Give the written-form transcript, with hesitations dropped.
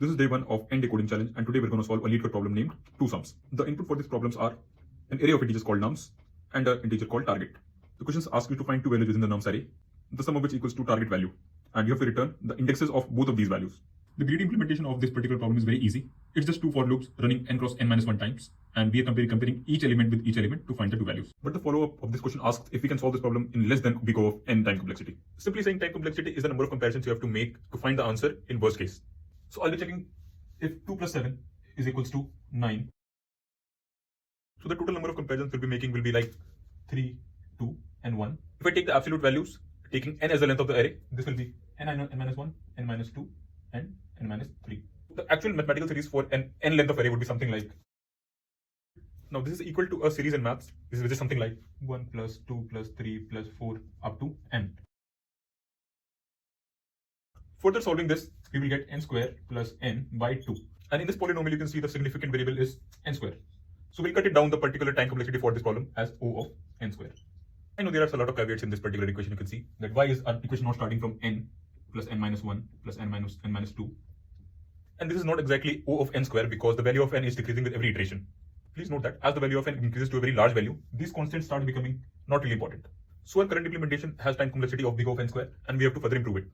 This is day one of n decoding challenge, and today we're going to solve a leetcode problem named two sums. The input for these problems are an array of integers called nums and an integer called target. The questions ask you to find two values within the nums array, the sum of which equals to target value, and you have to return the indexes of both of these values. The greedy implementation of this particular problem is very easy. It's just two for loops running n cross n minus 1 times, and we are comparing each element with each element to find the two values. But the follow-up of this question asks if we can solve this problem in less than big O of n time complexity. Simply saying time complexity is the number of comparisons you have to make to find the answer in worst case. So I'll be checking if 2 plus 7 is equals to 9. So the total number of comparisons we'll be making will be like 3, 2, and 1. If I take the absolute values, taking n as the length of the array, this will be n minus 1, n minus 2, and n minus 3. The actual mathematical series for an n length of array would be something like, now this is equal to a series in maths, this is just something like 1 plus 2 plus 3 plus 4 up to n. Further solving this, we will get n square plus n by 2. And in this polynomial, you can see the significant variable is n square. So we'll cut it down the particular time complexity for this problem as O of n square. I know there are a lot of caveats in this particular equation. You can see that y is an equation not starting from n plus n minus 1 plus n minus 2. And this is not exactly O of n square because the value of n is decreasing with every iteration. Please note that as the value of n increases to a very large value, these constants start becoming not really important. So our current implementation has time complexity of big O of n square, and we have to further improve it.